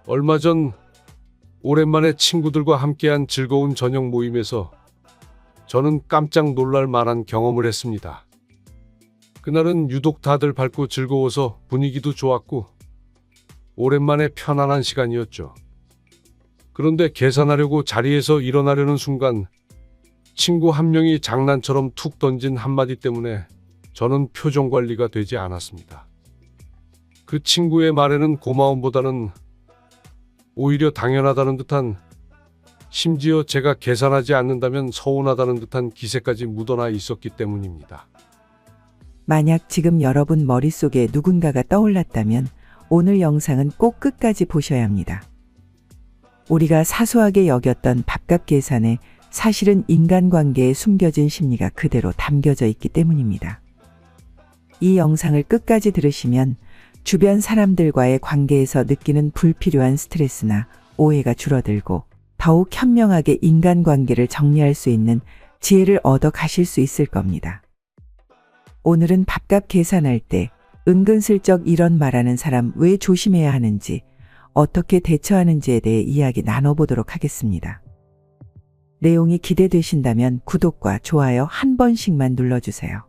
얼마 전 오랜만에 친구들과 함께한 즐거운 저녁 모임에서 저는 깜짝 놀랄 만한 경험을 했습니다. 그날은 유독 다들 밝고 즐거워서 분위기도 좋았고 오랜만에 편안한 시간이었죠. 그런데 계산하려고 자리에서 일어나려는 순간 친구 한 명이 장난처럼 툭 던진 한마디 때문에 저는 표정 관리가 되지 않았습니다. 그 친구의 말에는 고마움보다는 오히려 당연하다는 듯한, 심지어 제가 계산하지 않는다면 서운하다는 듯한 기세까지 묻어나 있었기 때문입니다. 만약 지금 여러분 머릿속에 누군가가 떠올랐다면 오늘 영상은 꼭 끝까지 보셔야 합니다. 우리가 사소하게 여겼던 밥값 계산에 사실은 인간관계에 숨겨진 심리가 그대로 담겨져 있기 때문입니다. 이 영상을 끝까지 들으시면 주변 사람들과의 관계에서 느끼는 불필요한 스트레스나 오해가 줄어들고 더욱 현명하게 인간관계를 정리할 수 있는 지혜를 얻어 가실 수 있을 겁니다. 오늘은 밥값 계산할 때 은근슬쩍 이런 말하는 사람 왜 조심해야 하는지, 어떻게 대처하는지에 대해 이야기 나눠보도록 하겠습니다. 내용이 기대되신다면 구독과 좋아요 한 번씩만 눌러주세요.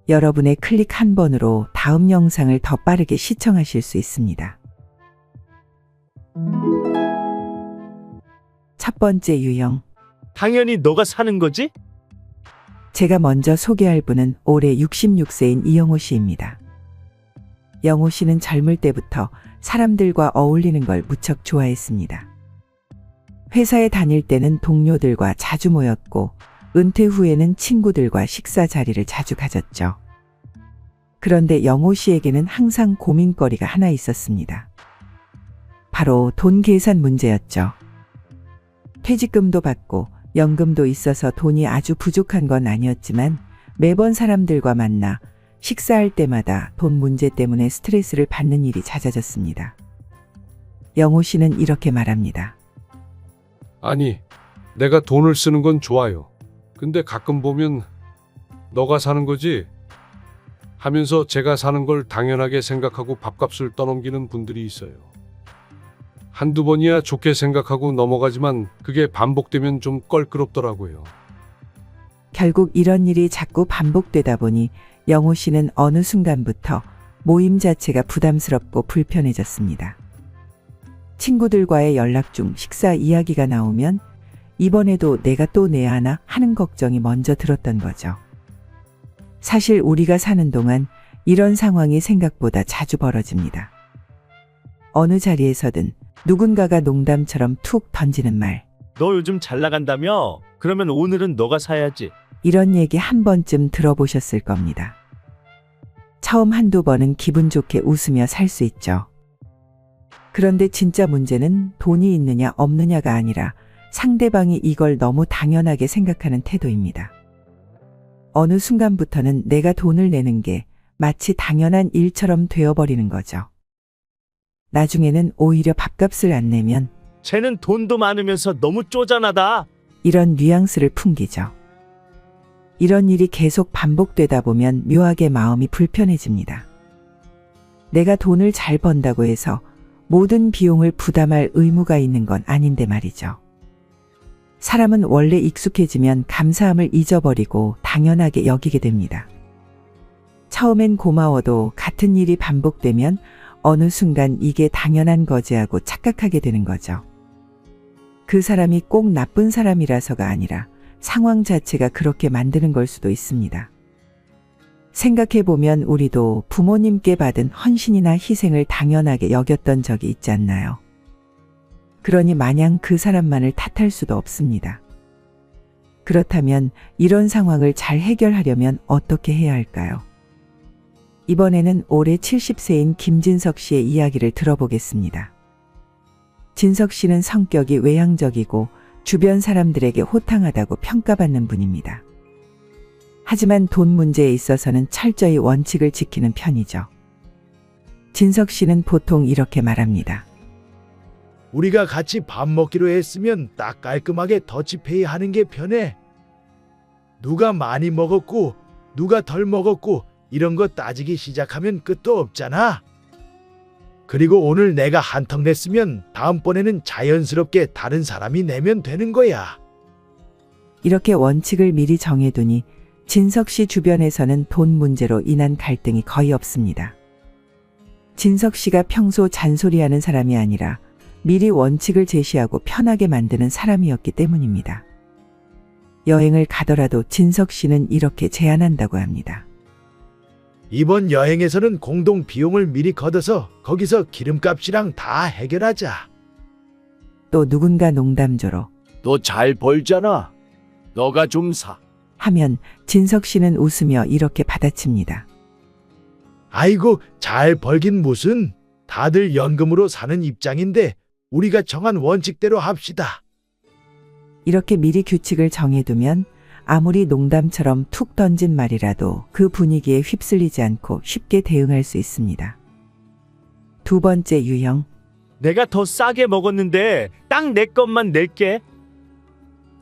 여러분의 클릭 한 번으로 다음 영상을 더 빠르게 시청하실 수 있습니다. 첫 번째 유형. 당연히 너가 사는 거지? 제가 먼저 소개할 분은 올해 66세인 이영호 씨입니다. 영호 씨는 젊을 때부터 사람들과 어울리는 걸 무척 좋아했습니다. 회사에 다닐 때는 동료들과 자주 모였고 은퇴 후에는 친구들과 식사 자리를 자주 가졌죠. 그런데 영호 씨에게는 항상 고민거리가 하나 있었습니다. 바로 돈 계산 문제였죠. 퇴직금도 받고 연금도 있어서 돈이 아주 부족한 건 아니었지만 매번 사람들과 만나 식사할 때마다 돈 문제 때문에 스트레스를 받는 일이 잦아졌습니다. 영호 씨는 이렇게 말합니다. 아니, 내가 돈을 쓰는 건 좋아요. 근데 가끔 보면 너가 사는 거지? 하면서 제가 사는 걸 당연하게 생각하고 밥값을 떠넘기는 분들이 있어요. 한두 번이야 좋게 생각하고 넘어가지만 그게 반복되면 좀 껄끄럽더라고요. 결국 이런 일이 자꾸 반복되다 보니 영호 씨는 어느 순간부터 모임 자체가 부담스럽고 불편해졌습니다. 친구들과의 연락 중 식사 이야기가 나오면 이번에도 내가 또 내야 하나 하는 걱정이 먼저 들었던 거죠. 사실 우리가 사는 동안 이런 상황이 생각보다 자주 벌어집니다. 어느 자리에서든 누군가가 농담처럼 툭 던지는 말. 너 요즘 잘 나간다며? 그러면 오늘은 너가 사야지. 이런 얘기 한 번쯤 들어보셨을 겁니다. 처음 한두 번은 기분 좋게 웃으며 살 수 있죠. 그런데 진짜 문제는 돈이 있느냐 없느냐가 아니라 상대방이 이걸 너무 당연하게 생각하는 태도입니다. 어느 순간부터는 내가 돈을 내는 게 마치 당연한 일처럼 되어버리는 거죠. 나중에는 오히려 밥값을 안 내면 쟤는 돈도 많으면서 너무 쪼잔하다. 이런 뉘앙스를 풍기죠. 이런 일이 계속 반복되다 보면 묘하게 마음이 불편해집니다. 내가 돈을 잘 번다고 해서 모든 비용을 부담할 의무가 있는 건 아닌데 말이죠. 사람은 원래 익숙해지면 감사함을 잊어버리고 당연하게 여기게 됩니다. 처음엔 고마워도 같은 일이 반복되면 어느 순간 이게 당연한 거지 하고 착각하게 되는 거죠. 그 사람이 꼭 나쁜 사람이라서가 아니라 상황 자체가 그렇게 만드는 걸 수도 있습니다. 생각해보면 우리도 부모님께 받은 헌신이나 희생을 당연하게 여겼던 적이 있지 않나요? 그러니 마냥 그 사람만을 탓할 수도 없습니다. 그렇다면 이런 상황을 잘 해결하려면 어떻게 해야 할까요? 이번에는 올해 70세인 김진석 씨의 이야기를 들어보겠습니다. 진석 씨는 성격이 외향적이고 주변 사람들에게 호탕하다고 평가받는 분입니다. 하지만 돈 문제에 있어서는 철저히 원칙을 지키는 편이죠. 진석 씨는 보통 이렇게 말합니다. 우리가 같이 밥 먹기로 했으면 딱 깔끔하게 더치페이 하는 게 편해. 누가 많이 먹었고 누가 덜 먹었고 이런 거 따지기 시작하면 끝도 없잖아. 그리고 오늘 내가 한턱 냈으면 다음번에는 자연스럽게 다른 사람이 내면 되는 거야. 이렇게 원칙을 미리 정해두니 진석 씨 주변에서는 돈 문제로 인한 갈등이 거의 없습니다. 진석 씨가 평소 잔소리하는 사람이 아니라 미리 원칙을 제시하고 편하게 만드는 사람이었기 때문입니다. 여행을 가더라도 진석 씨는 이렇게 제안한다고 합니다. 이번 여행에서는 공동 비용을 미리 걷어서 거기서 기름값이랑 다 해결하자. 또 누군가 농담조로 너 잘 벌잖아. 너가 좀 사. 하면 진석 씨는 웃으며 이렇게 받아칩니다. 아이고, 잘 벌긴 무슨. 다들 연금으로 사는 입장인데 우리가 정한 원칙대로 합시다. 이렇게 미리 규칙을 정해두면 아무리 농담처럼 툭 던진 말이라도 그 분위기에 휩쓸리지 않고 쉽게 대응할 수 있습니다. 두 번째 유형, 내가 더 싸게 먹었는데 딱 내 것만 낼게.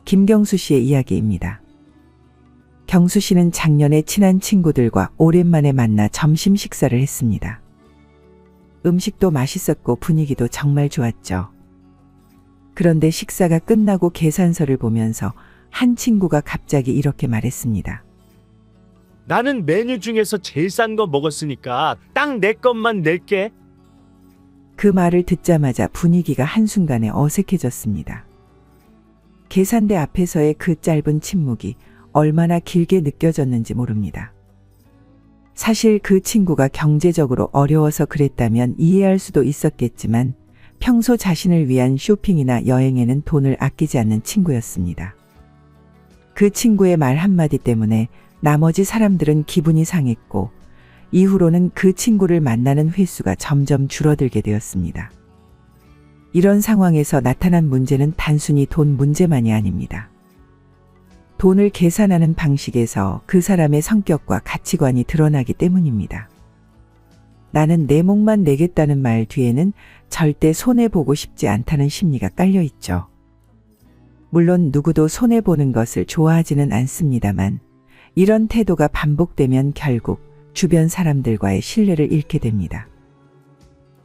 김경수 씨의 이야기입니다. 경수 씨는 작년에 친한 친구들과 오랜만에 만나 점심 식사를 했습니다. 음식도 맛있었고 분위기도 정말 좋았죠. 그런데 식사가 끝나고 계산서를 보면서 한 친구가 갑자기 이렇게 말했습니다. 나는 메뉴 중에서 제일 싼 거 먹었으니까 딱 내 것만 낼게. 그 말을 듣자마자 분위기가 한순간에 어색해졌습니다. 계산대 앞에서의 그 짧은 침묵이 얼마나 길게 느껴졌는지 모릅니다. 사실 그 친구가 경제적으로 어려워서 그랬다면 이해할 수도 있었겠지만 평소 자신을 위한 쇼핑이나 여행에는 돈을 아끼지 않는 친구였습니다. 그 친구의 말 한마디 때문에 나머지 사람들은 기분이 상했고 이후로는 그 친구를 만나는 횟수가 점점 줄어들게 되었습니다. 이런 상황에서 나타난 문제는 단순히 돈 문제만이 아닙니다. 돈을 계산하는 방식에서 그 사람의 성격과 가치관이 드러나기 때문입니다. 나는 내 몫만 내겠다는 말 뒤에는 절대 손해보고 싶지 않다는 심리가 깔려 있죠. 물론 누구도 손해보는 것을 좋아하지는 않습니다만 이런 태도가 반복되면 결국 주변 사람들과의 신뢰를 잃게 됩니다.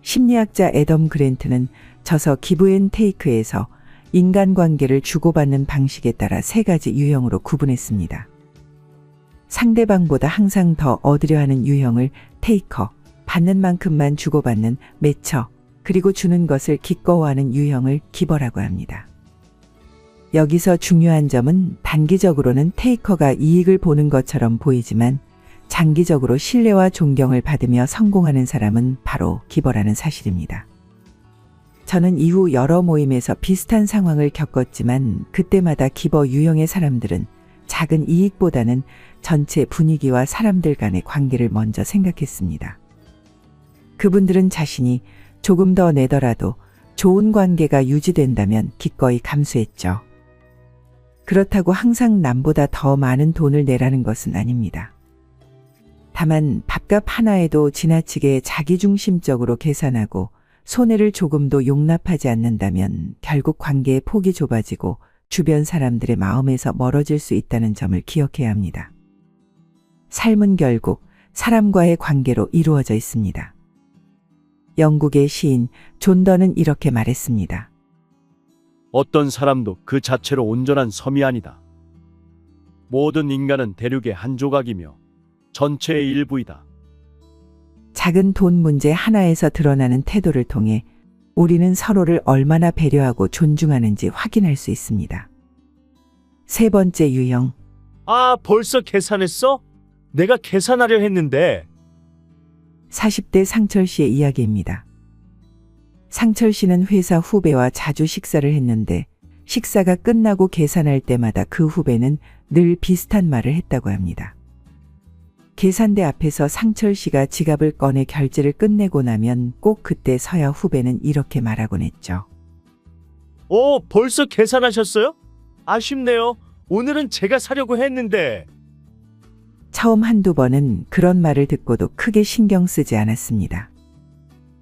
심리학자 애덤 그랜트는 저서 기브 앤 테이크에서 인간관계를 주고받는 방식에 따라 세 가지 유형으로 구분했습니다. 상대방보다 항상 더 얻으려 하는 유형을 테이커, 받는 만큼만 주고받는 매처, 그리고 주는 것을 기꺼워하는 유형을 기버라고 합니다. 여기서 중요한 점은 단기적으로는 테이커가 이익을 보는 것처럼 보이지만 장기적으로 신뢰와 존경을 받으며 성공하는 사람은 바로 기버라는 사실입니다. 저는 이후 여러 모임에서 비슷한 상황을 겪었지만 그때마다 기버 유형의 사람들은 작은 이익보다는 전체 분위기와 사람들 간의 관계를 먼저 생각했습니다. 그분들은 자신이 조금 더 내더라도 좋은 관계가 유지된다면 기꺼이 감수했죠. 그렇다고 항상 남보다 더 많은 돈을 내라는 것은 아닙니다. 다만 밥값 하나에도 지나치게 자기중심적으로 계산하고 손해를 조금도 용납하지 않는다면 결국 관계의 폭이 좁아지고 주변 사람들의 마음에서 멀어질 수 있다는 점을 기억해야 합니다. 삶은 결국 사람과의 관계로 이루어져 있습니다. 영국의 시인 존 던은 이렇게 말했습니다. 어떤 사람도 그 자체로 온전한 섬이 아니다. 모든 인간은 대륙의 한 조각이며 전체의 일부이다. 작은 돈 문제 하나에서 드러나는 태도를 통해 우리는 서로를 얼마나 배려하고 존중하는지 확인할 수 있습니다. 세 번째 유형, 아, 벌써 계산했어? 내가 계산하려 했는데. 40대 상철 씨의 이야기입니다. 상철 씨는 회사 후배와 자주 식사를 했는데 식사가 끝나고 계산할 때마다 그 후배는 늘 비슷한 말을 했다고 합니다. 계산대 앞에서 상철 씨가 지갑을 꺼내 결제를 끝내고 나면 꼭 그때 서야 후배는 이렇게 말하곤 했죠. 벌써 계산하셨어요? 아쉽네요. 오늘은 제가 사려고 했는데. 처음 한두 번은 그런 말을 듣고도 크게 신경 쓰지 않았습니다.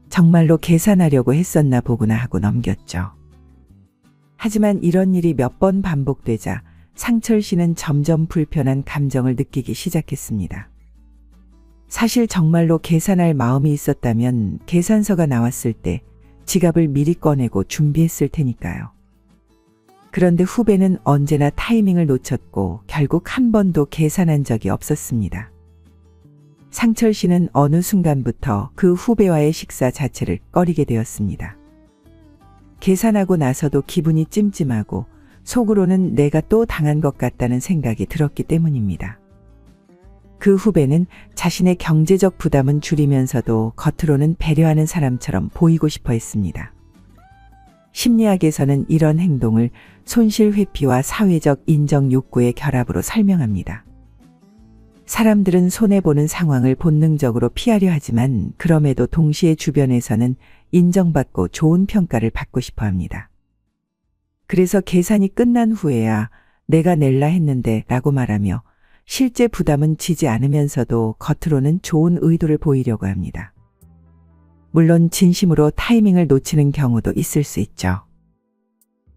정말로 계산하려고 했었나 보구나 하고 넘겼죠. 하지만 이런 일이 몇 번 반복되자 상철 씨는 점점 불편한 감정을 느끼기 시작했습니다. 사실 정말로 계산할 마음이 있었다면 계산서가 나왔을 때 지갑을 미리 꺼내고 준비했을 테니까요. 그런데 후배는 언제나 타이밍을 놓쳤고 결국 한 번도 계산한 적이 없었습니다. 상철 씨는 어느 순간부터 그 후배와의 식사 자체를 꺼리게 되었습니다. 계산하고 나서도 기분이 찜찜하고 속으로는 내가 또 당한 것 같다는 생각이 들었기 때문입니다. 그 후배는 자신의 경제적 부담은 줄이면서도 겉으로는 배려하는 사람처럼 보이고 싶어 했습니다. 심리학에서는 이런 행동을 손실 회피와 사회적 인정 욕구의 결합으로 설명합니다. 사람들은 손해보는 상황을 본능적으로 피하려 하지만 그럼에도 동시에 주변에서는 인정받고 좋은 평가를 받고 싶어 합니다. 그래서 계산이 끝난 후에야 내가 낼라 했는데 라고 말하며 실제 부담은 지지 않으면서도 겉으로는 좋은 의도를 보이려고 합니다. 물론 진심으로 타이밍을 놓치는 경우도 있을 수 있죠.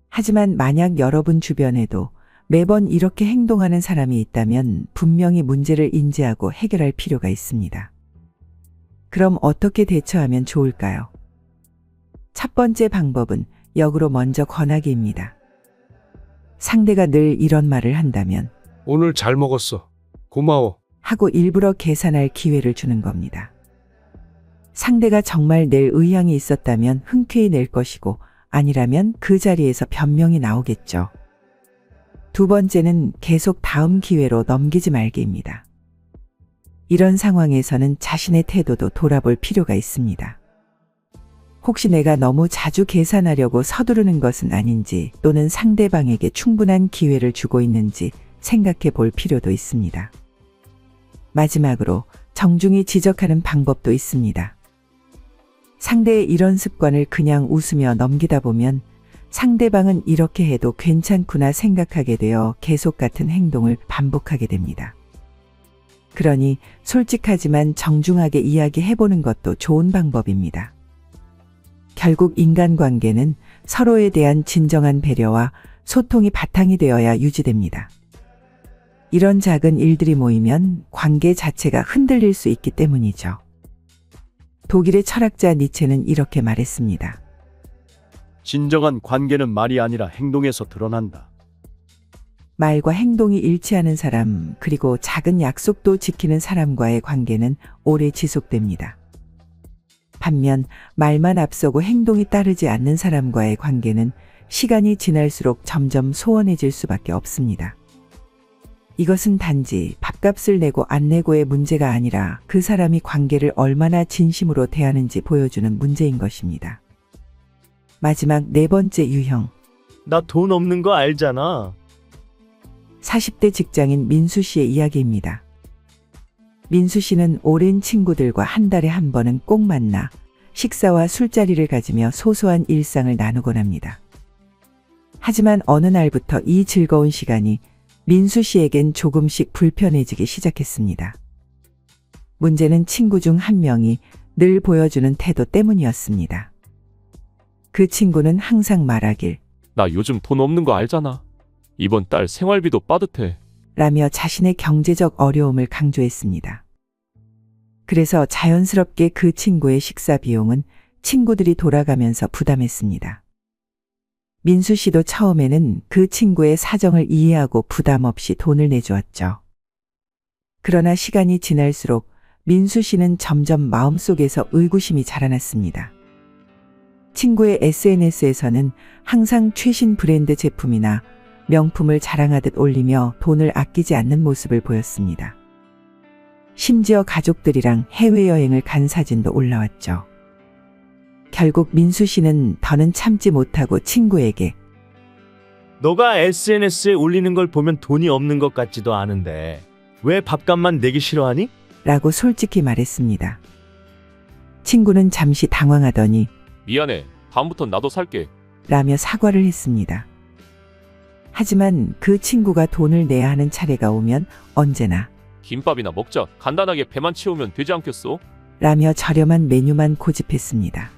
하지만 만약 여러분 주변에도 매번 이렇게 행동하는 사람이 있다면 분명히 문제를 인지하고 해결할 필요가 있습니다. 그럼 어떻게 대처하면 좋을까요? 첫 번째 방법은 역으로 먼저 권하기입니다. 상대가 늘 이런 말을 한다면 오늘 잘 먹었어. 고마워. 하고 일부러 계산할 기회를 주는 겁니다. 상대가 정말 낼 의향이 있었다면 흔쾌히 낼 것이고 아니라면 그 자리에서 변명이 나오겠죠. 두 번째는 계속 다음 기회로 넘기지 말기입니다. 이런 상황에서는 자신의 태도도 돌아볼 필요가 있습니다. 혹시 내가 너무 자주 계산하려고 서두르는 것은 아닌지 또는 상대방에게 충분한 기회를 주고 있는지 생각해 볼 필요도 있습니다. 마지막으로 정중히 지적하는 방법도 있습니다. 상대의 이런 습관을 그냥 웃으며 넘기다 보면 상대방은 이렇게 해도 괜찮구나 생각하게 되어 계속 같은 행동을 반복하게 됩니다. 그러니 솔직하지만 정중하게 이야기해보는 것도 좋은 방법입니다. 결국 인간관계는 서로에 대한 진정한 배려와 소통이 바탕이 되어야 유지됩니다. 이런 작은 일들이 모이면 관계 자체가 흔들릴 수 있기 때문이죠. 독일의 철학자 니체는 이렇게 말했습니다. 진정한 관계는 말이 아니라 행동에서 드러난다. 말과 행동이 일치하는 사람, 그리고 작은 약속도 지키는 사람과의 관계는 오래 지속됩니다. 반면 말만 앞서고 행동이 따르지 않는 사람과의 관계는 시간이 지날수록 점점 소원해질 수밖에 없습니다. 이것은 단지 밥값을 내고 안 내고의 문제가 아니라 그 사람이 관계를 얼마나 진심으로 대하는지 보여주는 문제인 것입니다. 마지막 네 번째 유형. 나 돈 없는 거 알잖아. 40대 직장인 민수 씨의 이야기입니다. 민수 씨는 오랜 친구들과 한 달에 한 번은 꼭 만나 식사와 술자리를 가지며 소소한 일상을 나누곤 합니다. 하지만 어느 날부터 이 즐거운 시간이 민수 씨에겐 조금씩 불편해지기 시작했습니다. 문제는 친구 중 한 명이 늘 보여주는 태도 때문이었습니다. 그 친구는 항상 말하길 나 요즘 돈 없는 거 알잖아. 이번 달 생활비도 빠듯해. 라며 자신의 경제적 어려움을 강조했습니다. 그래서 자연스럽게 그 친구의 식사 비용은 친구들이 돌아가면서 부담했습니다. 민수 씨도 처음에는 그 친구의 사정을 이해하고 부담 없이 돈을 내주었죠. 그러나 시간이 지날수록 민수 씨는 점점 마음속에서 의구심이 자라났습니다. 친구의 SNS에서는 항상 최신 브랜드 제품이나 명품을 자랑하듯 올리며 돈을 아끼지 않는 모습을 보였습니다. 심지어 가족들이랑 해외여행을 간 사진도 올라왔죠. 결국 민수 씨는 더는 참지 못하고 친구에게 너가 SNS에 올리는 걸 보면 돈이 없는 것 같지도 않은데 왜 밥값만 내기 싫어하니? 라고 솔직히 말했습니다. 친구는 잠시 당황하더니 미안해. 다음부턴 나도 살게. 라며 사과를 했습니다. 하지만 그 친구가 돈을 내야 하는 차례가 오면 언제나 김밥이나 먹자. 간단하게 배만 채우면 되지 않겠어? 라며 저렴한 메뉴만 고집했습니다.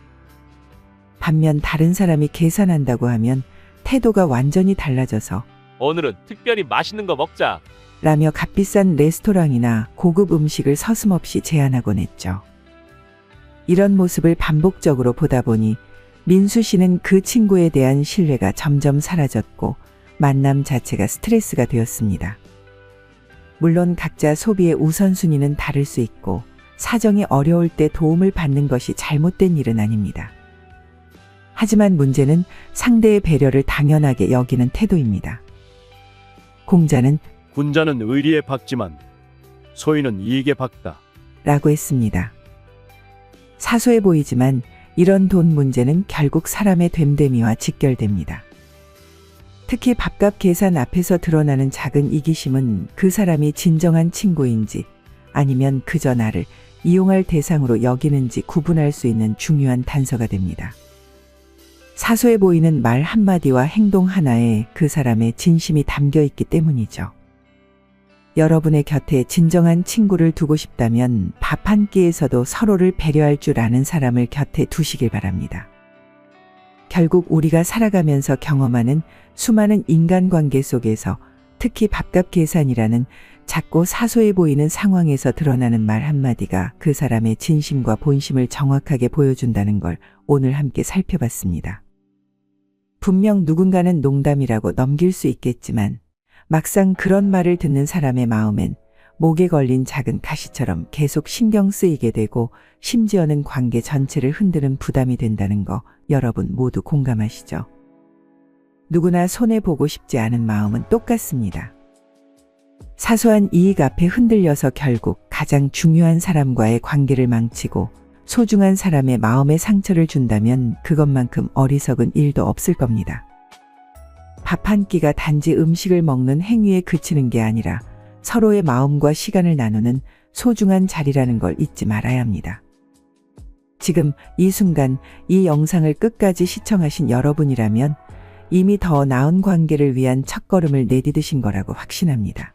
반면 다른 사람이 계산한다고 하면 태도가 완전히 달라져서 오늘은 특별히 맛있는 거 먹자. 라며 값비싼 레스토랑이나 고급 음식을 서슴없이 제안하곤 했죠. 이런 모습을 반복적으로 보다 보니 민수 씨는 그 친구에 대한 신뢰가 점점 사라졌고 만남 자체가 스트레스가 되었습니다. 물론 각자 소비의 우선순위는 다를 수 있고 사정이 어려울 때 도움을 받는 것이 잘못된 일은 아닙니다. 하지만 문제는 상대의 배려를 당연하게 여기는 태도입니다. 공자는 군자는 의리에 박지만 소인은 이익에 박다. 라고 했습니다. 사소해 보이지만 이런 돈 문제는 결국 사람의 됨됨이와 직결됩니다. 특히 밥값 계산 앞에서 드러나는 작은 이기심은 그 사람이 진정한 친구인지 아니면 그저 나를 이용할 대상으로 여기는지 구분할 수 있는 중요한 단서가 됩니다. 사소해 보이는 말 한마디와 행동 하나에 그 사람의 진심이 담겨 있기 때문이죠. 여러분의 곁에 진정한 친구를 두고 싶다면 밥 한 끼에서도 서로를 배려할 줄 아는 사람을 곁에 두시길 바랍니다. 결국 우리가 살아가면서 경험하는 수많은 인간관계 속에서 특히 밥값 계산이라는 작고 사소해 보이는 상황에서 드러나는 말 한마디가 그 사람의 진심과 본심을 정확하게 보여준다는 걸 오늘 함께 살펴봤습니다. 분명 누군가는 농담이라고 넘길 수 있겠지만 막상 그런 말을 듣는 사람의 마음엔 목에 걸린 작은 가시처럼 계속 신경 쓰이게 되고 심지어는 관계 전체를 흔드는 부담이 된다는 거 여러분 모두 공감하시죠? 누구나 손해보고 싶지 않은 마음은 똑같습니다. 사소한 이익 앞에 흔들려서 결국 가장 중요한 사람과의 관계를 망치고 소중한 사람의 마음에 상처를 준다면 그것만큼 어리석은 일도 없을 겁니다. 밥 한 끼가 단지 음식을 먹는 행위에 그치는 게 아니라 서로의 마음과 시간을 나누는 소중한 자리라는 걸 잊지 말아야 합니다. 지금 이 순간 이 영상을 끝까지 시청하신 여러분이라면 이미 더 나은 관계를 위한 첫걸음을 내디디신 거라고 확신합니다.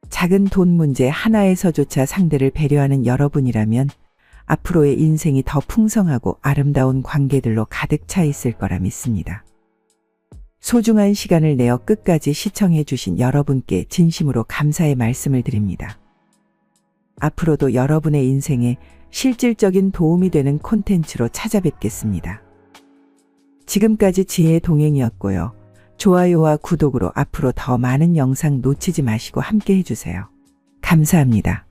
작은 돈 문제 하나에서조차 상대를 배려하는 여러분이라면 앞으로의 인생이 더 풍성하고 아름다운 관계들로 가득 차 있을 거라 믿습니다. 소중한 시간을 내어 끝까지 시청해 주신 여러분께 진심으로 감사의 말씀을 드립니다. 앞으로도 여러분의 인생에 실질적인 도움이 되는 콘텐츠로 찾아뵙겠습니다. 지금까지 지혜의 동행이었고요. 좋아요와 구독으로 앞으로 더 많은 영상 놓치지 마시고 함께 해주세요. 감사합니다.